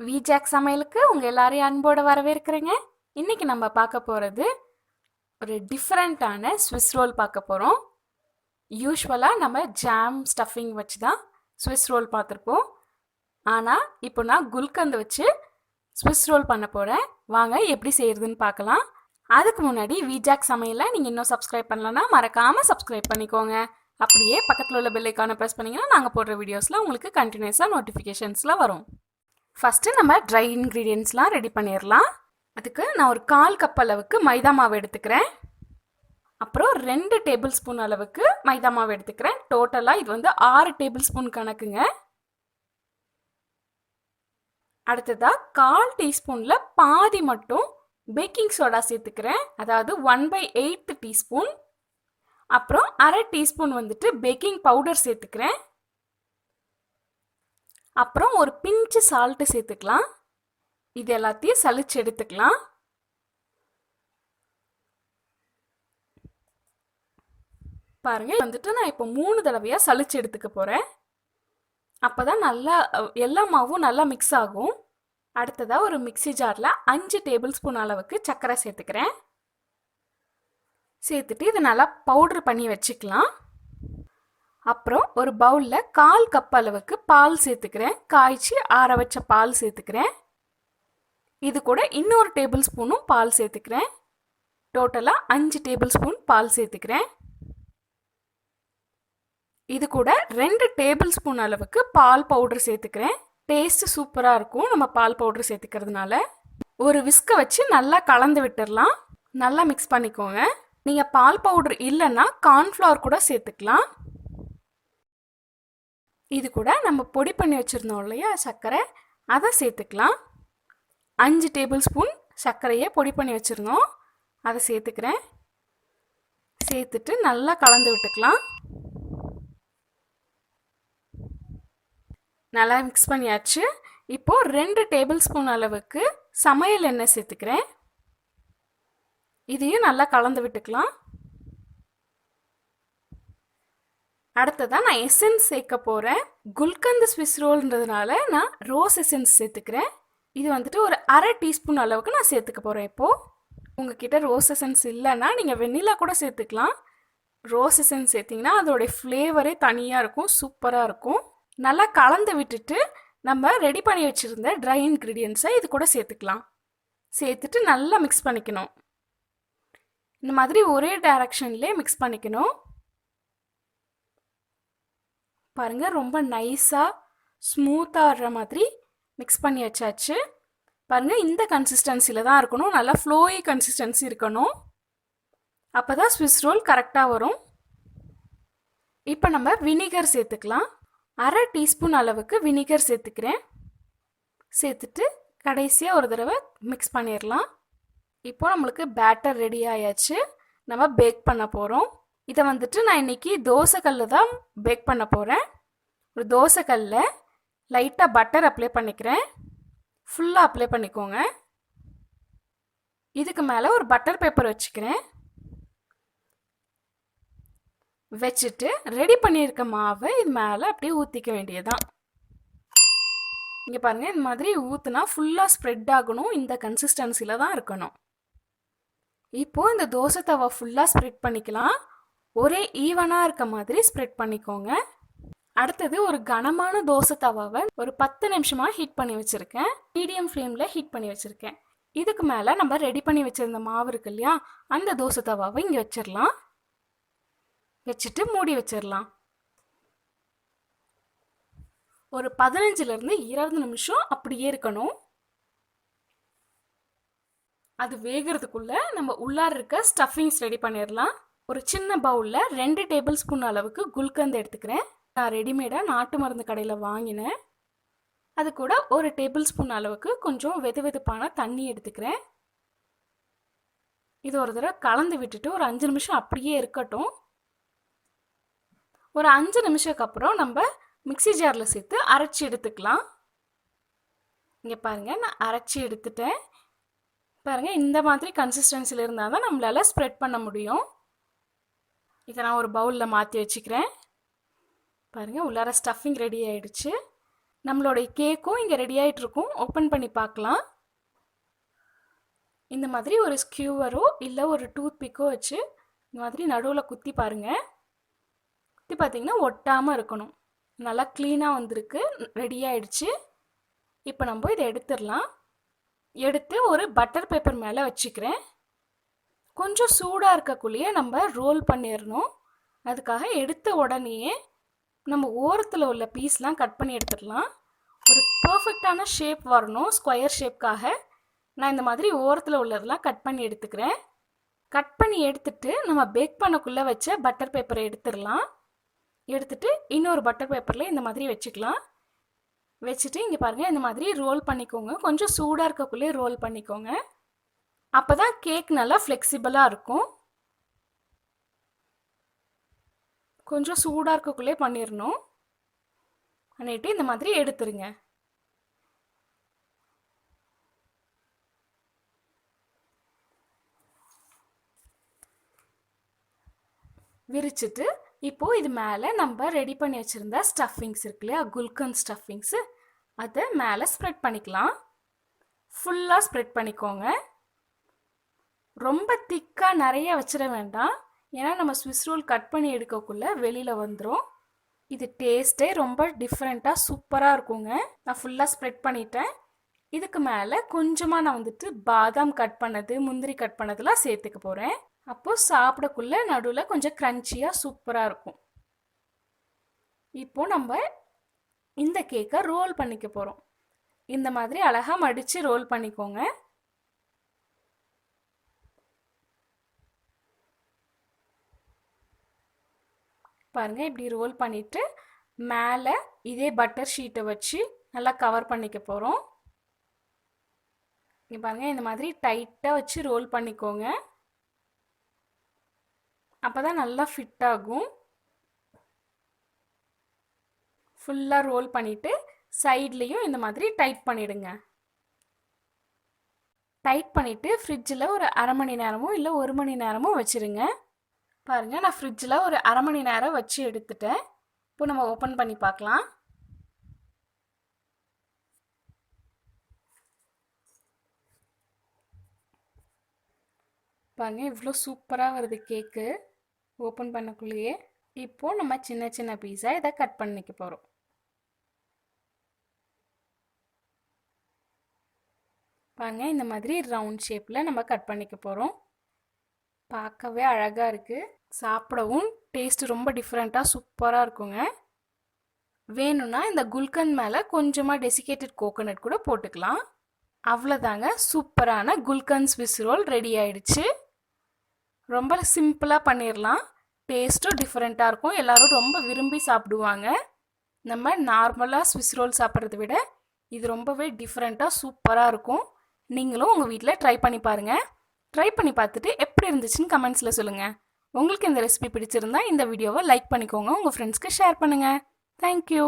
VJACS சமையலுக்கு உங்க எல்லாரையும் அன்போட வரவேற்கிறேங்க. இன்னைக்கு நம்ம பார்க்க போறது ஒரு டிஃப்ரெண்ட்டான ஸ்விஸ் ரோல் பார்க்க போறோம். யூஸ்வலா நம்ம ஜாம் ஸ்டஃபிங் வச்சு தான் ஸ்விஸ் ரோல் பார்த்துருப்போம். ஆனால் இப்போ நான் குல்கந்த் வச்சு ஸ்விஸ் ரோல் பண்ண போகிறேன். வாங்க எப்படி செய்யறதுன்னு பார்க்கலாம். அதுக்கு முன்னாடி VJACS சமையலை நீங்கள் இன்னும் சப்ஸ்கிரைப் பண்ணலன்னா மறக்காமல் சப்ஸ்கிரைப் பண்ணிக்கோங்க. அப்படியே பக்கத்தில் உள்ள பெல் ஐக்கானை ப்ரெஸ் பண்ணிங்கன்னா நாங்கள் போடுற வீடியோஸில் உங்களுக்கு கண்டினியூஸாக நோட்டிஃபிகேஷன்ஸில் வரும். ஃபஸ்ட்டு நம்ம ட்ரை இன்க்ரீடியன்ட்ஸ்லாம் ரெடி பண்ணிடலாம். அதுக்கு நான் ஒரு 1/4 கப் அளவுக்கு மைதா மாவு எடுத்துக்கிறேன். அப்புறம் 2 டேபிள் ஸ்பூன் அளவுக்கு மைதா மாவு எடுத்துக்கிறேன். டோட்டலாக இது 6 டேபிள் ஸ்பூன் கணக்குங்க. அடுத்ததாக 1/4 டீஸ்பூனில் பாதி மட்டும் பேக்கிங் சோடா சேர்த்துக்கிறேன். அதாவது 1/8 டீஸ்பூன். அப்புறம் 1/2 டீஸ்பூன் பேக்கிங் பவுடர் சேர்த்துக்கிறேன். அப்புறம் ஒரு பிஞ்சு சால்ட்டு சேர்த்துக்கலாம். இது எல்லாத்தையும் சலிச்சு எடுத்துக்கலாம். பாருங்க நான் இப்போ 3 தடவையா சலிச்சு எடுத்துக்க போறேன். அப்பதான் நல்லா எல்லா மாவும் நல்லா மிக்ஸ் ஆகும். அடுத்ததா ஒரு மிக்ஸி ஜார்ல 5 டேபிள் ஸ்பூன் அளவுக்கு சர்க்கரை சேர்த்துக்கிறேன். சேர்த்துட்டு இதை நல்லா பவுடர் பண்ணி வச்சுக்கலாம். அப்புறம் ஒரு பவுலில் 1/4 கப் அளவுக்கு பால் சேர்த்துக்கிறேன். காய்ச்சி ஆற வச்ச பால் சேர்த்துக்கிறேன். இது கூட இன்னொரு டேபிள் ஸ்பூனும் பால் சேர்த்துக்கிறேன். டோட்டலாக 5 டேபிள் ஸ்பூன் பால் சேர்த்துக்கிறேன். இது கூட 2 டேபிள் ஸ்பூன் அளவுக்கு பால் பவுடர் சேர்த்துக்கிறேன். டேஸ்ட் சூப்பராக இருக்கும் நம்ம பால் பவுடர் சேர்த்துக்கிறதுனால. ஒரு விஸ்கை வச்சு நல்லா கலந்து விட்டுடலாம். நல்லா மிக்ஸ் பண்ணிக்கோங்க. நீங்கள் பால் பவுடர் இல்லைன்னா கார்ன்ஃப்ளவர் கூட சேர்த்துக்கலாம். இது கூட நம்ம பொடி பண்ணி வச்சுருந்தோம் இல்லையா சர்க்கரை, அதை சேர்த்துக்கலாம். 5 டேபிள் ஸ்பூன் சர்க்கரையை பொடி பண்ணி வச்சுருந்தோம், அதை சேர்த்துக்கிறேன். சேர்த்துட்டு நல்லா கலந்து விட்டுக்கலாம். நல்லா மிக்ஸ் பண்ணியாச்சு. இப்போது 2 டேபிள் ஸ்பூன் அளவுக்கு சமையல் எண்ணெய் சேர்த்துக்கிறேன். இதையும் நல்லா கலந்து விட்டுக்கலாம். அடுத்ததான் நான் எசன்ஸ் சேர்க்க போகிறேன். குல்கந்த் ஸ்விஸ் ரோல்ன்றதுனால நான் ரோஸ் எசன்ஸ் சேர்த்துக்கிறேன். இது ஒரு 1/2 டீஸ்பூன் அளவுக்கு நான் சேர்த்துக்க போகிறேன். இப்போது உங்ககிட்ட ரோஸ் எசன்ஸ் இல்லைன்னா நீங்கள் வெண்ணிலா கூட சேர்த்துக்கலாம். ரோஸ் எசன்ஸ் சேர்த்திங்கன்னா அதோடைய ஃப்ளேவரே தனியாக இருக்கும், சூப்பராக இருக்கும். நல்லா கலந்து விட்டுட்டு நம்ம ரெடி பண்ணி வச்சுருந்த ட்ரை இன்க்ரீடியன்ஸை இது கூட சேர்த்துக்கலாம். சேர்த்துட்டு நல்லா மிக்ஸ் பண்ணிக்கணும். இந்த மாதிரி ஒரே டைரக்ஷன்லேயே மிக்ஸ் பண்ணிக்கணும். பாருங்க, ரொம்ப நைஸாக ஸ்மூத்தாக வர்ற மாதிரி மிக்ஸ் பண்ணி வச்சாச்சு. பாருங்க, இந்த கன்சிஸ்டன்சியில் தான் இருக்கணும். நல்லா ஃப்ளோயி கன்சிஸ்டன்சி இருக்கணும். அப்போ தான் ஸ்விஸ் ரோல் கரெக்டாக வரும். இப்போ நம்ம வினிகர் சேர்த்துக்கலாம். 1/2 டீஸ்பூன் அளவுக்கு வினிகர் சேர்த்துக்கிறேன். சேர்த்துட்டு கடைசியாக ஒரு தடவை மிக்ஸ் பண்ணிடலாம். இப்போ நம்மளுக்கு பேட்டர் ரெடி ஆயாச்சு. நம்ம பேக் பண்ண போகிறோம். இதை நான் இன்னைக்கு தோசைக்கல்ல தான் பேக் பண்ண போகிறேன். ஒரு தோசைக்கல்ல லைட்டாக பட்டர் அப்ளை பண்ணிக்கிறேன். ஃபுல்லாக அப்ளை பண்ணிக்கோங்க. இதுக்கு மேலே ஒரு பட்டர் பேப்பர் வச்சுக்கிறேன். வச்சுட்டு ரெடி பண்ணியிருக்க மாவை இது மேலே அப்படியே ஊற்றிக்க வேண்டியதுதான். இங்கே பாருங்கள், இந்த மாதிரி ஊற்றுனா ஃபுல்லாக ஸ்ப்ரெட் ஆகணும். இந்த கன்சிஸ்டன்சியில் தான் இருக்கணும். இப்போது இந்த தோசை தவா ஃபுல்லாக ஸ்ப்ரெட் பண்ணிக்கலாம். ஒரே ஈவனாக இருக்க மாதிரி ஸ்ப்ரெட் பண்ணிக்கோங்க. அடுத்தது ஒரு கனமான தோசை தவாவை ஒரு 10 நிமிஷமாக ஹீட் பண்ணி வச்சுருக்கேன். மீடியம் ஃப்ளேமில் ஹீட் பண்ணி வச்சுருக்கேன். இதுக்கு மேலே நம்ம ரெடி பண்ணி வச்சுருந்த மாவு இருக்கு இல்லையா, அந்த தோசை தவாவை இங்கே வச்சிடலாம். வச்சுட்டு மூடி வச்சிடலாம். ஒரு 15லேருந்து 20 நிமிஷம் அப்படியே இருக்கணும். அது வேகிறதுக்குள்ள நம்ம உள்ளார இருக்க ஸ்டஃபிங்ஸ் ரெடி பண்ணிடலாம். ஒரு சின்ன பவுலில் 2 டேபிள் ஸ்பூன் அளவுக்கு குல்கந்த் எடுத்துக்கிறேன். நான் ரெடிமேடாக நாட்டு மருந்து கடையில் வாங்கினேன். அது கூட ஒரு டேபிள் ஸ்பூன் அளவுக்கு கொஞ்சம் வெது வெதுப்பான தண்ணி எடுத்துக்கிறேன். இது ஒரு தடவை கலந்து விட்டுட்டு ஒரு 5 நிமிஷம் அப்படியே இருக்கட்டும். ஒரு 5 நிமிஷத்துக்கு அப்புறம் நம்ம மிக்ஸி ஜாரில் சேர்த்து அரைச்சி எடுத்துக்கலாம். இங்கே பாருங்கள், நான் அரைச்சி எடுத்துட்டேன். பாருங்கள், இந்த மாதிரி கன்சிஸ்டன்சியில் இருந்தால் தான் நம்மளால் ஸ்ப்ரெட் பண்ண முடியும். இதை நான் ஒரு பவுலில் மாற்றி வச்சுக்கிறேன். பாருங்கள், உள்ளார ஸ்டஃபிங் ரெடி ஆகிடுச்சு. நம்மளுடைய கேக்கும் இங்கே ரெடி ஆகிட்டு இருக்கும். ஓப்பன் பண்ணி பார்க்கலாம். இந்த மாதிரி ஒரு ஸ்கியூவரோ இல்லை ஒரு டூத் பிக்கோ வச்சு இந்த மாதிரி நடுவில் குத்தி பாருங்கள். குத்தி பார்த்தீங்கன்னா ஒட்டாமல் இருக்கணும். நல்லா க்ளீனாக வந்திருக்கு, ரெடி ஆயிடுச்சு. இப்போ நம்ம இதை எடுத்துடலாம். எடுத்து ஒரு பட்டர் பேப்பர் மேலே வச்சுக்கிறேன். கொஞ்சம் சூடாக இருக்கக்குள்ளேயே நம்ம ரோல் பண்ணிடணும். அதுக்காக எடுத்த உடனேயே நம்ம ஓரத்தில் உள்ள பீஸ்லாம் கட் பண்ணி எடுத்துடலாம். ஒரு பர்ஃபெக்டான ஷேப் வரணும். ஸ்கொயர் ஷேப்காக நான் இந்த மாதிரி ஓரத்தில் உள்ளதெல்லாம் கட் பண்ணி எடுத்துக்கிறேன். கட் பண்ணி எடுத்துட்டு நம்ம பேக் பண்ணக்குள்ளே வச்ச பட்டர் பேப்பரை எடுத்துடலாம். எடுத்துட்டு இன்னொரு பட்டர் பேப்பரில் இந்த மாதிரி வச்சுக்கலாம். வச்சுட்டு இங்கே பாருங்கள், இந்த மாதிரி ரோல் பண்ணிக்கோங்க. கொஞ்சம் சூடாக இருக்கக்குள்ளே ரோல் பண்ணிக்கோங்க. அப்போ தான் கேக் நல்லா ஃப்ளெக்சிபிளாக இருக்கும். கொஞ்சம் சூடாக இருக்கக்குள்ளே பண்ணிடணும். பண்ணிட்டு இந்த மாதிரி எடுத்துருங்க. விரிச்சிட்டு இப்போது இது மேலே நம்ம ரெடி பண்ணி வச்சுருந்த ஸ்டஃபிங்ஸ் இருக்கு இல்லையா, குல்கந்த் ஸ்டஃபிங்ஸு, அதை மேலே ஸ்ப்ரெட் பண்ணிக்கலாம். ஃபுல்லாக ஸ்ப்ரெட் பண்ணிக்கோங்க. ரொம்ப திக்காக நிறைய வச்சிட வேண்டாம். ஏன்னா நம்ம ஸ்விஸ் ரோல் கட் பண்ணி எடுக்கக்குள்ளே வெளியில் வந்துடும். இது டேஸ்ட்டே ரொம்ப டிஃப்ரெண்ட்டாக சூப்பராக இருக்குங்க. நான் ஃபுல்லாக ஸ்ப்ரெட் பண்ணிட்டேன். இதுக்கு மேலே கொஞ்சமாக நான் வந்துட்டு பாதாம் கட் பண்ணது, முந்திரி கட் பண்ணதெல்லாம் சேர்த்துக்க போகிறேன். அப்போது சாப்பிடக்குள்ளே நடுவில் கொஞ்சம் க்ரன்ச்சியாக சூப்பராக இருக்கும். இப்போ நம்ம இந்த கேக்கை ரோல் பண்ணிக்க போகிறோம். இந்த மாதிரி அழகாக மடித்து ரோல் பண்ணிக்கோங்க. பாருங்கள், இப்படி ரோல் பண்ணிவிட்டு மேலே இதே பட்டர் ஷீட்டை வச்சு நல்லா கவர் பண்ணிக்க போகிறோம். இங்கே பாருங்கள், இந்த மாதிரி டைட்டாக வச்சு ரோல் பண்ணிக்கோங்க. அப்போ தான் நல்லா ஃபிட் ஆகும். ஃபுல்லாக ரோல் பண்ணிவிட்டு சைட்லேயும் இந்த மாதிரி டைட் பண்ணிவிடுங்க. டைட் பண்ணிவிட்டு ஃப்ரிட்ஜில் ஒரு அரை மணி நேரமோ இல்லை 1 மணி நேரமோ வச்சுருங்க. பாருங்கள், நான் ஃப்ரிட்ஜில் ஒரு அரை மணி நேரம் வச்சு எடுத்துட்டேன். இப்போ நம்ம ஓப்பன் பண்ணி பார்க்கலாம். பாருங்கள், இவ்வளோ சூப்பராக வருது கேக்கு ஓப்பன் பண்ணக்குள்ளேயே. இப்போது நம்ம சின்ன சின்ன பீஸாக இதை கட் பண்ணிக்க போகிறோம். பாருங்கள், இந்த மாதிரி ரவுண்ட் ஷேப்பில் நம்ம கட் பண்ணிக்க போகிறோம். பார்க்கவே அழகாக இருக்குது. சாப்பிடவும் டேஸ்ட்டு ரொம்ப டிஃப்ரெண்ட்டாக சூப்பராக இருக்குங்க. வேணும்னா இந்த குல்கந்த் மேலே கொஞ்சமாக டெசிகேட்டட் கோகோனட் கூட போட்டுக்கலாம். அவ்வளோதாங்க, சூப்பரான குல்கந்த் ஸ்விஸ் ரோல் ரெடி ஆயிடுச்சு. ரொம்ப சிம்பிளாக பண்ணிடலாம். டேஸ்ட்டும் டிஃப்ரெண்ட்டாக இருக்கும். எல்லோரும் ரொம்ப விரும்பி சாப்பிடுவாங்க. நம்ம நார்மலாக ஸ்விஸ் ரோல் சாப்பிட்றத விட இது ரொம்பவே டிஃப்ரெண்ட்டாக சூப்பராக இருக்கும். நீங்களும் உங்கள் வீட்டில் ட்ரை பண்ணி பாருங்கள். ட்ரை பண்ணி பார்த்துட்டு எப்படி இருந்துச்சுன்னு கமெண்ட்ஸில் சொல்லுங்கள். உங்களுக்கு இந்த ரெசிபி பிடிச்சிருந்தா இந்த வீடியோவை லைக் பண்ணிக்கோங்க. உங்கள் ஃப்ரெண்ட்ஸ்க்கு ஷேர் பண்ணுங்கள். தேங்க்யூ.